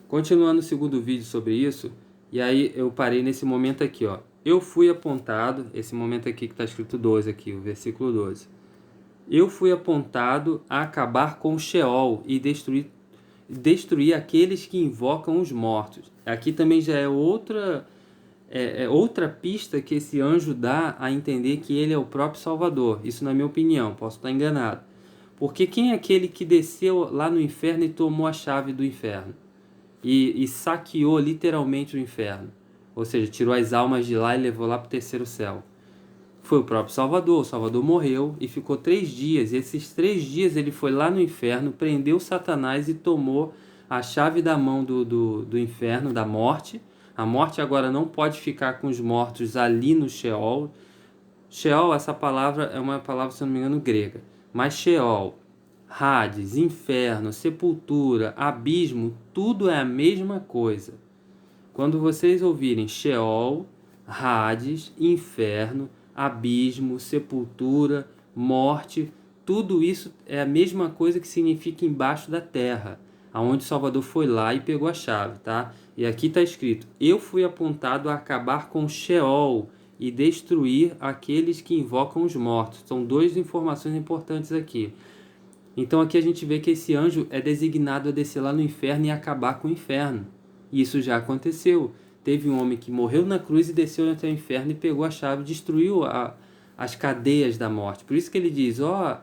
Continuando o segundo vídeo sobre isso, e aí eu parei nesse momento aqui, ó. Eu fui apontado, esse momento aqui que está escrito 12 aqui, o versículo 12. Eu fui apontado a acabar com o Sheol e destruir aqueles que invocam os mortos. Aqui também já é outra pista que esse anjo dá a entender que ele é o próprio Salvador. Isso na minha opinião, posso estar enganado. Porque quem é aquele que desceu lá no inferno e tomou a chave do inferno? E saqueou literalmente o inferno. Ou seja, tirou as almas de lá e levou lá para o terceiro céu. Foi o próprio Salvador. O Salvador morreu e ficou 3 dias. E esses 3 dias ele foi lá no inferno, prendeu Satanás e tomou a chave da mão do inferno, da morte. A morte agora não pode ficar com os mortos ali no Sheol. Sheol, essa palavra é uma palavra, se não me engano, grega. Mas Sheol, Hades, inferno, sepultura, abismo, tudo é a mesma coisa. Quando vocês ouvirem Sheol, Hades, inferno, abismo, sepultura, morte, tudo isso é a mesma coisa que significa embaixo da terra, aonde Salvador foi lá e pegou a chave, tá? E aqui está escrito: eu fui apontado a acabar com Sheol e destruir aqueles que invocam os mortos. São 2 informações importantes aqui. Então aqui a gente vê que esse anjo é designado a descer lá no inferno e acabar com o inferno. E isso já aconteceu. Teve um homem que morreu na cruz e desceu até o inferno e pegou a chave, destruiu as cadeias da morte. Por isso que ele diz: ó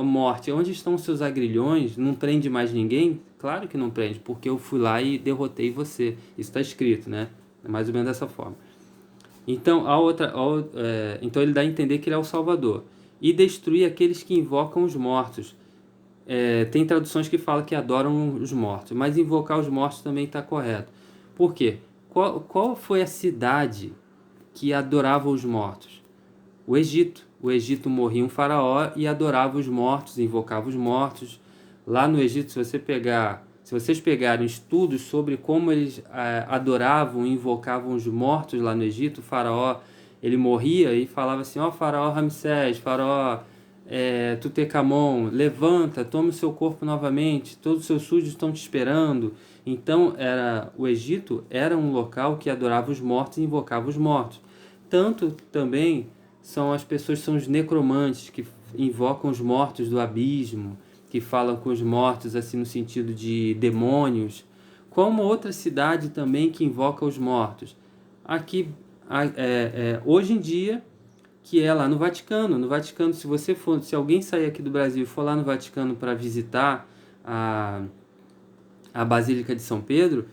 morte, onde estão os seus agrilhões? Não prende mais ninguém? Claro que não prende, porque eu fui lá e derrotei você. Isso está escrito, né? É mais ou menos dessa forma. Então, então ele dá a entender que ele é o Salvador. E destruir aqueles que invocam os mortos. Tem traduções que falam que adoram os mortos, mas invocar os mortos também está correto. Por quê? Qual foi a cidade que adorava os mortos? O Egito. O Egito morria um faraó e adorava os mortos, invocava os mortos. Lá no Egito, se vocês pegarem estudos sobre como eles adoravam e invocavam os mortos lá no Egito, o faraó, ele morria e falava assim: ó faraó Ramsés, faraó Tutankhamon, levanta, tome o seu corpo novamente, todos os seus súditos estão te esperando. Então o Egito era um local que adorava os mortos e invocava os mortos. Tanto também são os necromantes que invocam os mortos do abismo, que falam com os mortos assim no sentido de demônios. Qual uma outra cidade também que invoca os mortos? Aqui, hoje em dia, que é lá no Vaticano. No Vaticano, se alguém sair aqui do Brasil e for lá no Vaticano para visitar a Basílica de São Pedro,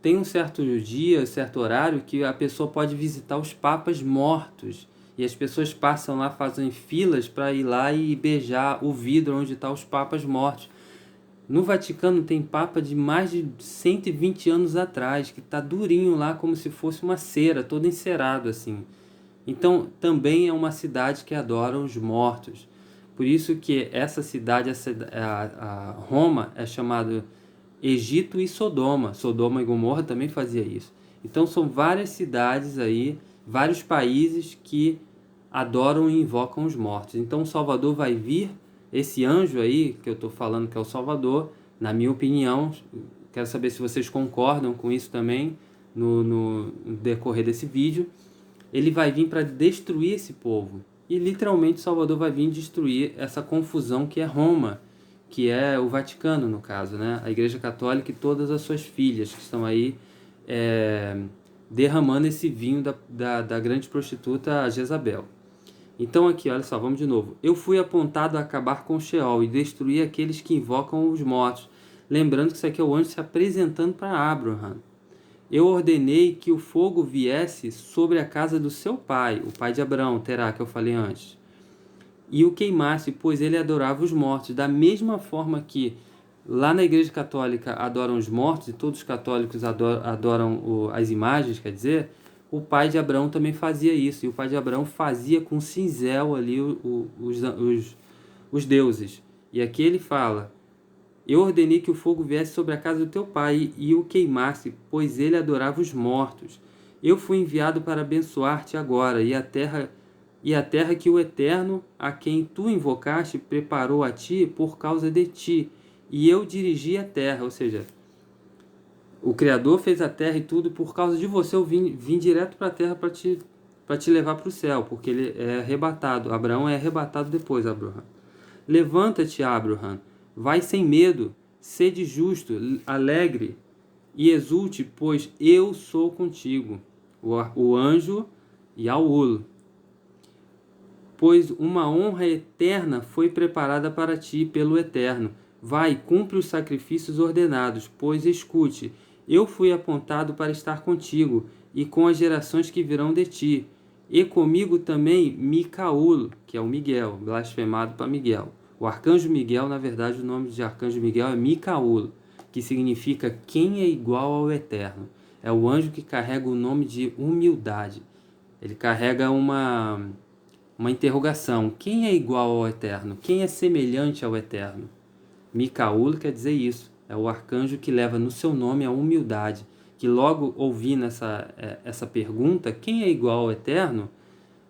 tem um certo dia, certo horário que a pessoa pode visitar os papas mortos. E as pessoas passam lá, fazem filas para ir lá e beijar o vidro onde estão os papas mortos. No Vaticano tem papa de mais de 120 anos atrás, que está durinho lá como se fosse uma cera, todo encerado assim. Então também é uma cidade que adora os mortos. Por isso que essa cidade, a Roma, é chamada Egito e Sodoma. Sodoma e Gomorra também fazia isso. Então são várias cidades aí, vários países que adoram e invocam os mortos. Então o Salvador vai vir, esse anjo aí que eu estou falando que é o Salvador, na minha opinião, quero saber se vocês concordam com isso também no decorrer desse vídeo. Ele vai vir para destruir esse povo. E literalmente o Salvador vai vir destruir essa confusão que é Roma, que é o Vaticano, no caso, né? A Igreja Católica e todas as suas filhas que estão aí derramando esse vinho da grande prostituta Jezabel. Então aqui, olha só, vamos de novo. Eu fui apontado a acabar com o Sheol e destruir aqueles que invocam os mortos. Lembrando que isso aqui é o anjo se apresentando para Abraham. Eu ordenei que o fogo viesse sobre a casa do seu pai, o pai de Abraão, Terá, que eu falei antes, e o queimasse, pois ele adorava os mortos. Da mesma forma que lá na Igreja Católica adoram os mortos, e todos os católicos adoram as imagens, quer dizer, o pai de Abraão também fazia isso. E o pai de Abraão fazia com cinzel ali os deuses. E aqui ele fala: eu ordenei que o fogo viesse sobre a casa do teu pai e o queimasse, pois ele adorava os mortos. Eu fui enviado para abençoar-te agora, e a terra que o Eterno, a quem tu invocaste, preparou a ti por causa de ti. E eu dirigi a terra, ou seja, O Criador fez a terra e tudo, por causa de você eu vim direto para a terra para te levar para o céu, porque ele é arrebatado. Abraão é arrebatado depois, Abraham. Levanta-te, Abraham, vai sem medo, sede justo, alegre e exulte, pois eu sou contigo. O anjo Yaul. Pois uma honra eterna foi preparada para ti pelo Eterno. Vai, cumpre os sacrifícios ordenados, pois escute, eu fui apontado para estar contigo e com as gerações que virão de ti. E comigo também Micaúl, que é o Miguel, blasfemado para Miguel. O arcanjo Miguel, na verdade, o nome de arcanjo Miguel é Micaúl, que significa quem é igual ao Eterno. É o anjo que carrega o nome de humildade. Ele carrega uma interrogação. Quem é igual ao Eterno? Quem é semelhante ao Eterno? Micaúl quer dizer isso. É o arcanjo que leva no seu nome a humildade. Que logo ouvindo essa pergunta, quem é igual ao Eterno?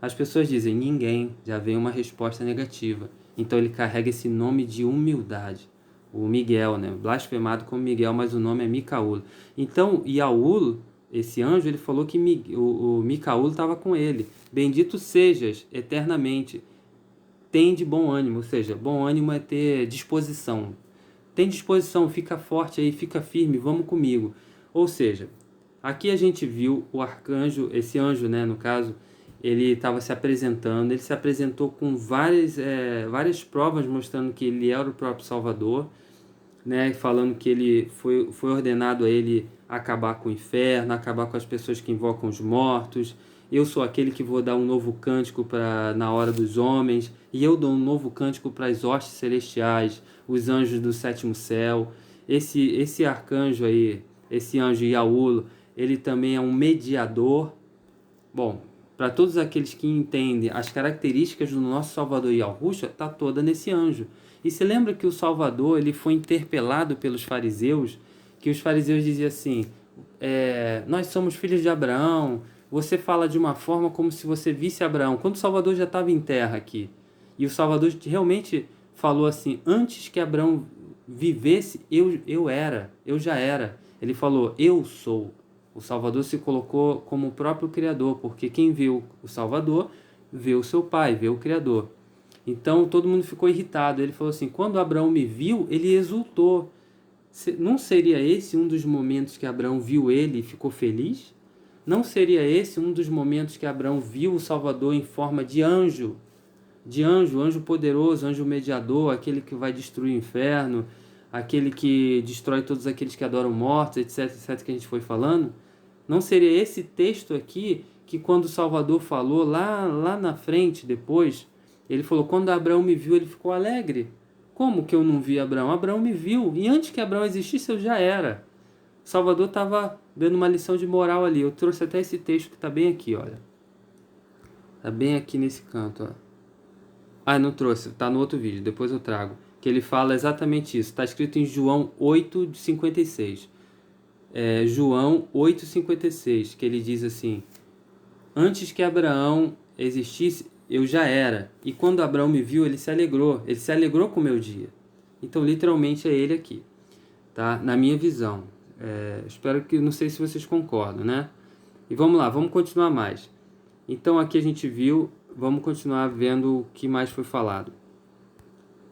As pessoas dizem, ninguém. Já vem uma resposta negativa. Então ele carrega esse nome de humildade. O Miguel, né? Blasfemado como Miguel, mas o nome é Micaúl. Então, Yaúl, esse anjo, ele falou que o Micaúl estava com ele. Bendito sejas eternamente. Tem de bom ânimo, ou seja, bom ânimo é ter disposição. Tem disposição, fica forte aí, fica firme, vamos comigo. Ou seja, aqui a gente viu o arcanjo, esse anjo, né, no caso, ele estava se apresentando, ele se apresentou com várias provas mostrando que ele era o próprio Salvador, né, falando que ele foi ordenado a ele acabar com o inferno, acabar com as pessoas que invocam os mortos. Eu sou aquele que vou dar um novo cântico na hora dos homens, e eu dou um novo cântico para as hostes celestiais, os anjos do sétimo céu. Esse arcanjo aí, esse anjo Yaúl, ele também é um mediador. Bom, para todos aqueles que entendem as características do nosso Salvador Yahushua, está toda nesse anjo. E se lembra que o Salvador ele foi interpelado pelos fariseus, que os fariseus diziam assim, nós somos filhos de Abraão, você fala de uma forma como se você visse Abraão, quando o Salvador já estava em terra aqui. E o Salvador realmente falou assim, antes que Abraão vivesse, eu já era. Ele falou, eu sou. O Salvador se colocou como o próprio Criador, porque quem viu o Salvador, vê o seu Pai, vê o Criador. Então todo mundo ficou irritado. Ele falou assim, quando Abraão me viu, ele exultou. Não seria esse um dos momentos que Abraão viu ele e ficou feliz? Não seria esse um dos momentos que Abraão viu o Salvador em forma de anjo? Anjo poderoso, anjo mediador, aquele que vai destruir o inferno, aquele que destrói todos aqueles que adoram mortos, etc, etc, que a gente foi falando? Não seria esse texto aqui que quando o Salvador falou lá na frente, depois, ele falou, quando Abraão me viu, ele ficou alegre. Como que eu não vi Abraão? Abraão me viu, e antes que Abraão existisse, eu já era. O Salvador estava dando uma lição de moral ali. Eu trouxe até esse texto que está bem aqui, olha. Está bem aqui nesse canto, ó. Ah, não trouxe, está no outro vídeo, depois eu trago. Que ele fala exatamente isso. Está escrito em João 8:56. João 8:56, que ele diz assim, antes que Abraão existisse, eu já era. E quando Abraão me viu, ele se alegrou com o meu dia. Então, literalmente, é ele aqui, tá? Na minha visão. Espero que, não sei se vocês concordam, né? E vamos lá, vamos continuar mais. Então, aqui a gente viu, vamos continuar vendo o que mais foi falado.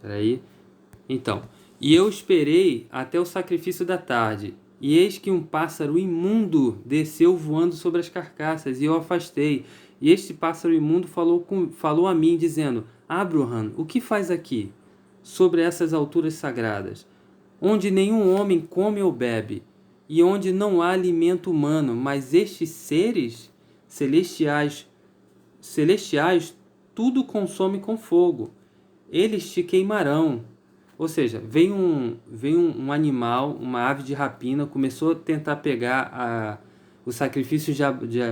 Peraí. Então, e eu esperei até o sacrifício da tarde, e eis que um pássaro imundo desceu voando sobre as carcaças, e eu afastei. E este pássaro imundo falou a mim, dizendo, Abraham, o que faz aqui, sobre essas alturas sagradas, onde nenhum homem come ou bebe, e onde não há alimento humano, mas estes seres celestiais tudo consome com fogo. Eles te queimarão. Ou seja, veio um animal, uma ave de rapina, começou a tentar pegar o sacrifício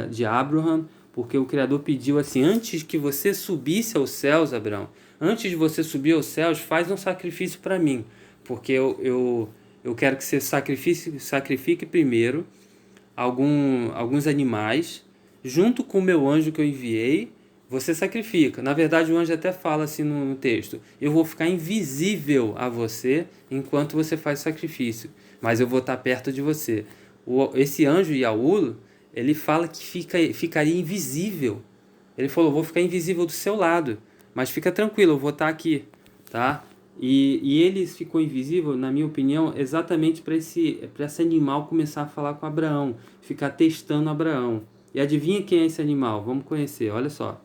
de Abraham, porque o Criador pediu assim, antes que você subisse aos céus, Abraão, antes de você subir aos céus, faz um sacrifício para mim, porque eu quero que você sacrifique primeiro alguns animais, junto com o meu anjo que eu enviei, você sacrifica. Na verdade, o anjo até fala assim no texto, eu vou ficar invisível a você enquanto você faz o sacrifício, mas eu vou estar perto de você. Esse anjo Yaul, ele fala que ficaria invisível. Ele falou, vou ficar invisível do seu lado, mas fica tranquilo, eu vou estar aqui, tá? E ele ficou invisível, na minha opinião, exatamente para esse animal começar a falar com Abraão, ficar testando Abraão. E adivinha quem é esse animal? Vamos conhecer, olha só.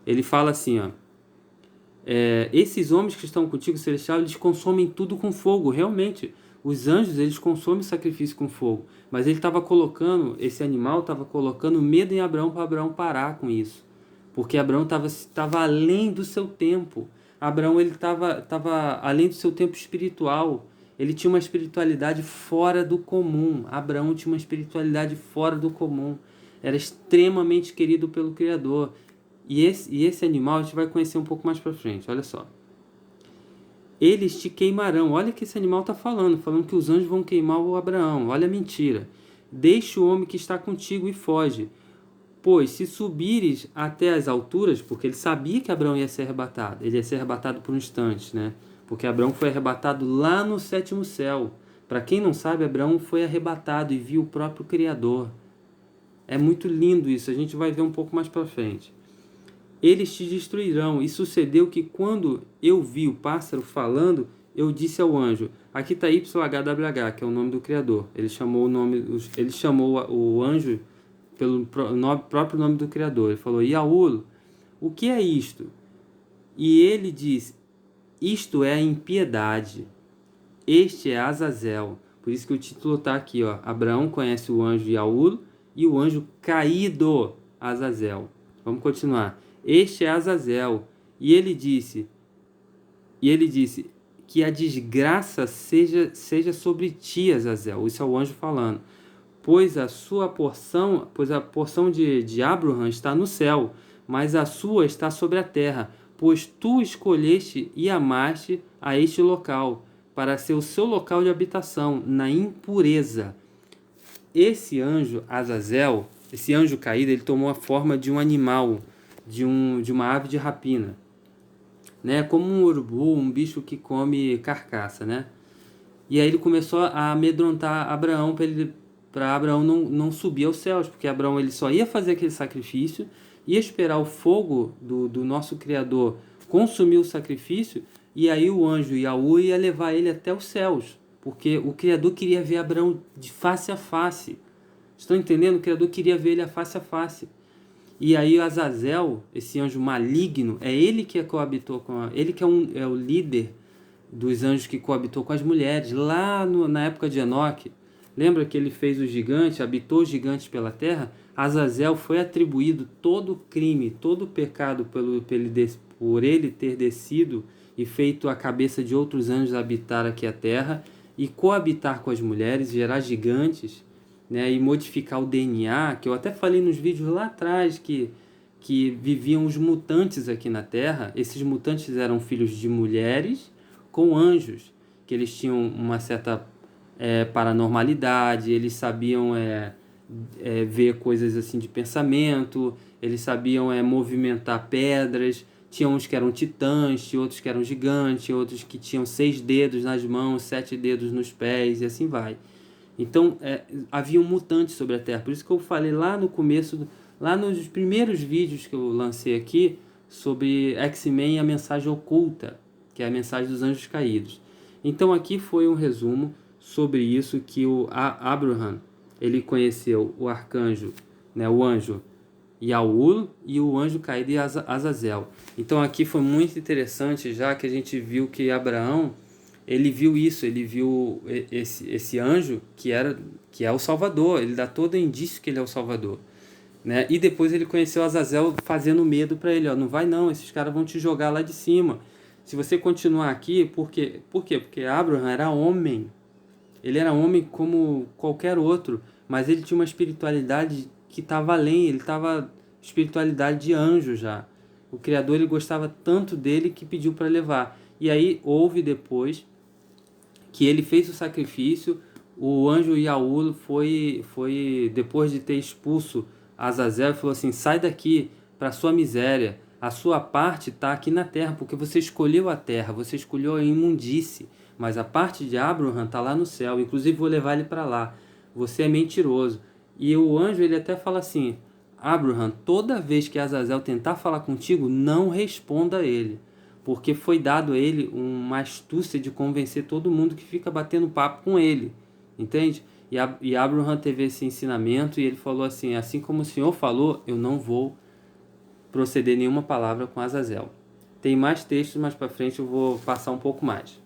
Ele fala assim, ó. Esses homens que estão contigo, celestial, eles consomem tudo com fogo, realmente. Os anjos, eles consomem sacrifício com fogo. Mas ele estava colocando, esse animal estava colocando medo em Abraão para Abraão parar com isso. Porque Abraão estava além do seu tempo. Abraão ele estava além do seu tempo espiritual. Ele tinha uma espiritualidade fora do comum. Abraão tinha uma espiritualidade fora do comum. Era extremamente querido pelo Criador. E esse animal a gente vai conhecer um pouco mais para frente. Olha só. Eles te queimarão. Olha o que esse animal está falando que os anjos vão queimar o Abraão. Olha a mentira. Deixa o homem que está contigo e foge. Pois se subires até as alturas, porque ele sabia que Abraão ia ser arrebatado. Ele ia ser arrebatado por um instante, né? Porque Abraão foi arrebatado lá no 7º céu. Para quem não sabe, Abraão foi arrebatado e viu o próprio Criador. É muito lindo isso. A gente vai ver um pouco mais para frente. Eles te destruirão. E sucedeu que quando eu vi o pássaro falando, eu disse ao anjo, aqui está YHWH, que é o nome do Criador. Ele chamou o anjo pelo próprio nome do Criador. Ele falou, Yaul, o que é isto? E ele diz, isto é a impiedade. Este é Azazel. Por isso que o título está aqui, ó. Abraão conhece o anjo Yaul e o anjo caído, Azazel. Vamos continuar. Este é Azazel. E ele disse, que a desgraça seja sobre ti, Azazel. Isso é o anjo falando. Pois a porção de Abraham está no céu, mas a sua está sobre a terra. Pois tu escolheste e amaste a este local, para ser o seu local de habitação, na impureza. Esse anjo, Azazel, esse anjo caído, ele tomou a forma de um animal, de uma ave de rapina, né? Como um urubu, um bicho que come carcaça, né? E aí ele começou a amedrontar Abraão para Abraão não subir aos céus, porque Abraão ele só ia fazer aquele sacrifício, ia esperar o fogo do nosso Criador consumir o sacrifício, e aí o anjo Yahu ia levar ele até os céus, porque o Criador queria ver Abraão de face a face. Estão entendendo? O Criador queria ver ele face a face. E aí o Azazel, esse anjo maligno, é ele que coabitou ele que é o líder dos anjos que coabitou com as mulheres, lá na época de Enoque. Lembra que ele fez o gigante, habitou os gigantes pela terra? Azazel foi atribuído todo o crime, todo o pecado por ele ter descido e feito a cabeça de outros anjos habitar aqui a terra e coabitar com as mulheres, gerar gigantes, né, e modificar o DNA, que eu até falei nos vídeos lá atrás que viviam os mutantes aqui na Terra. Esses mutantes eram filhos de mulheres com anjos, que eles tinham uma certa paranormalidade, eles sabiam ver coisas assim de pensamento, eles sabiam movimentar pedras. Tinha uns que eram titãs, tinha outros que eram gigantes, outros que tinham 6 dedos nas mãos, 7 dedos nos pés, e assim vai. Então, havia um mutante sobre a Terra. Por isso que eu falei lá no começo, lá nos primeiros vídeos que eu lancei aqui, sobre X-Men e a mensagem oculta, que é a mensagem dos anjos caídos. Então, aqui foi um resumo sobre isso, que o Abraham, ele conheceu o arcanjo, né, o anjo Yaul e o anjo caído e Azazel. Então, aqui foi muito interessante, já que a gente viu que Abraão, ele viu isso, ele viu esse anjo que é o Salvador, ele dá todo indício que ele é o Salvador, né? E depois ele conheceu Azazel fazendo medo para ele, ó, não vai não, esses caras vão te jogar lá de cima. Se você continuar aqui, por quê? Porque Abraham era homem, ele era homem como qualquer outro, mas ele tinha uma espiritualidade que estava além, ele estava espiritualidade de anjo já. O Criador ele gostava tanto dele que pediu para levar. E aí houve depois que ele fez o sacrifício, o anjo Yaul foi depois de ter expulso Azazel, falou assim, sai daqui para sua miséria, a sua parte está aqui na terra, porque você escolheu a terra, você escolheu a imundície, mas a parte de Abraham está lá no céu, inclusive vou levar ele para lá. você é mentiroso. E o anjo ele até fala assim: Abraham, toda vez que Azazel tentar falar contigo, não responda a ele, porque foi dado a ele uma astúcia de convencer todo mundo que fica batendo papo com ele, entende? E Abraham teve esse ensinamento e ele falou assim: assim como o Senhor falou, eu não vou proceder nenhuma palavra com Azazel. Tem mais textos, mas para frente eu vou passar um pouco mais.